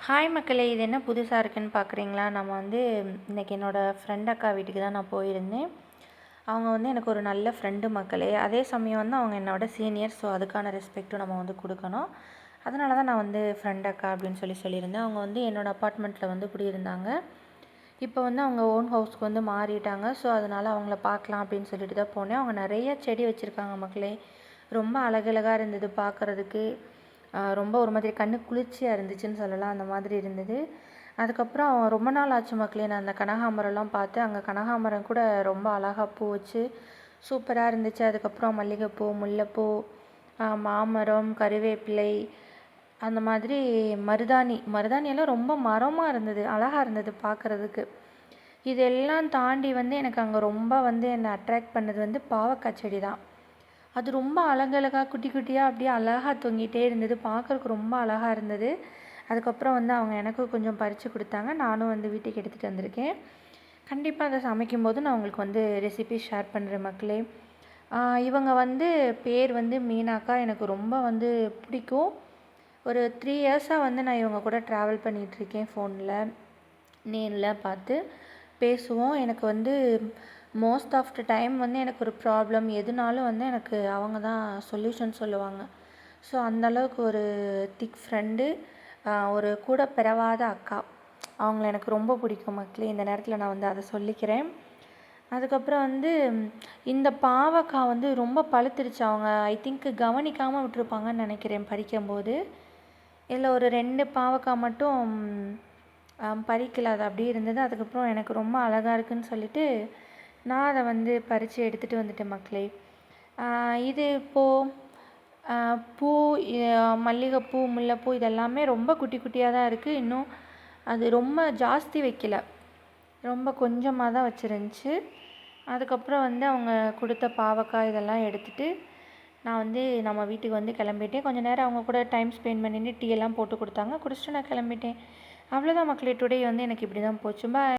Hi மக்களே! இது என்ன புதுசா இருக்குன்னு பார்க்குறீங்களா? நம்ம வந்து இன்னைக்கு என்னோடய ஃப்ரெண்ட் அக்கா வீட்டுக்கு தான் நான் போயிருந்தேன். அவங்க வந்து எனக்கு ஒரு நல்ல ஃப்ரெண்டு மக்களே. அதே சமயம் வந்து அவங்க என்னோட சீனியர். ஸோ அதுக்கான ரெஸ்பெக்ட்டும் நம்ம வந்து கொடுக்கணும். அதனால தான் நான் வந்து ஃப்ரெண்ட் அக்கா அப்படின்னு சொல்லியிருந்தேன். அவங்க வந்து என்னோடய அப்பார்ட்மெண்ட்டில் வந்து குடியிருந்தாங்க. இப்போ வந்து அவங்க ஓன் ஹவுஸ்க்கு வந்து மாறிட்டாங்க. ஸோ அதனால் அவங்கள பார்க்கலாம் அப்படின்னு சொல்லிட்டு தான் போனேன். அவங்க நிறைய செடி வச்சுருக்காங்க மக்களே. ரொம்ப அழகழகாக இருந்தது பார்க்குறதுக்கு. ரொம்ப ஒரு மாதிரி கண்ணுக்கு குளிர்ச்சியாக இருந்துச்சுன்னு சொல்லலாம். அந்த மாதிரி இருந்தது. அதுக்கப்புறம் ரொம்ப நாள் ஆச்சு மக்களே நான் அந்த கனகாம்பரம்லாம் பார்த்தேன். அங்கே கனகாம்பரம் கூட ரொம்ப அழகாக பூ வச்சு சூப்பராக இருந்துச்சு. அதுக்கப்புறம் மல்லிகைப்பூ, முல்லைப்பூ, மாமரம், கருவேப்பிலை, அந்த மாதிரி மருதாணியெல்லாம் ரொம்ப மரமாக இருந்தது. அழகாக இருந்தது பார்க்குறதுக்கு. இதெல்லாம் தாண்டி வந்து எனக்கு அங்கே ரொம்ப வந்து என்னை அட்ராக்ட் பண்ணது வந்து பாவக்காய் செடி தான். அது ரொம்ப அழகழகாக குட்டி குட்டியாக அப்படியே அழகாக தொங்கிட்டே இருந்தது. பார்க்குறக்கு ரொம்ப அழகாக இருந்தது. அதுக்கப்புறம் வந்து அவங்க எனக்கு கொஞ்சம் பறித்து கொடுத்தாங்க. நானும் வந்து வீட்டுக்கு எடுத்துகிட்டு வந்திருக்கேன். கண்டிப்பாக அதை சமைக்கும்போது நான் உங்களுக்கு வந்து ரெசிபி ஷேர் பண்ணுறேன் மக்களே. இவங்க வந்து பேர் வந்து மீனாக்கா. எனக்கு ரொம்ப வந்து பிடிக்கும். ஒரு 3 இயர்ஸாக வந்து நான் இவங்க கூட ட்ராவல் பண்ணிகிட்ருக்கேன். ஃபோனில் நேரில் பார்த்து பேசுவோம். எனக்கு வந்து மோஸ்ட் ஆஃப் த டைம் வந்து எனக்கு ஒரு ப்ராப்ளம் எதுனாலும் வந்து எனக்கு அவங்க தான் சொல்யூஷன் சொல்லுவாங்க. ஸோ அந்தளவுக்கு ஒரு திக் ஃப்ரெண்டு, ஒரு கூட பிறவாத அக்கா. அவங்கள எனக்கு ரொம்ப பிடிக்கும் மக்களே. இந்த நேரத்தில் நான் வந்து அதை சொல்லிக்கிறேன். அதுக்கப்புறம் வந்து இந்த பாவக்காய் வந்து ரொம்ப பழுத்துருச்சு. அவங்க ஐ திங்க் கவனிக்காமல் விட்டுருப்பாங்கன்னு நினைக்கிறேன் பறிக்கும்போது. இதில் ஒரு 2 பாவக்காய் மட்டும் பறிக்கல. அது அப்படியே இருந்தது. அதுக்கப்புறம் எனக்கு ரொம்ப அழகாக இருக்குதுன்னு சொல்லிவிட்டு நான் அதை வந்து பறித்து எடுத்துகிட்டு வந்துட்டேன் மக்களே. இது இப்போது பூ, மல்லிகைப்பூ, முல்லைப்பூ இதெல்லாமே ரொம்ப குட்டி குட்டியாக தான் இருக்குது. இன்னும் அது ரொம்ப ஜாஸ்தி வைக்கல. ரொம்ப கொஞ்சமாக தான் வச்சுருந்துச்சு. அதுக்கப்புறம் வந்து அவங்க கொடுத்த பாவக்காய் இதெல்லாம் எடுத்துகிட்டு நான் வந்து நம்ம வீட்டுக்கு வந்து கிளம்பிட்டேன். கொஞ்சம் நேரம் அவங்க கூட டைம் ஸ்பெண்ட் பண்ணிட்டு டீ எல்லாம் போட்டு கொடுத்தாங்க. குடிச்சிட்டு நான் கிளம்பிட்டேன். அவ்வளோதான் மக்களே. டுடே வந்து எனக்கு இப்படி தான் போச்சு. பாய்.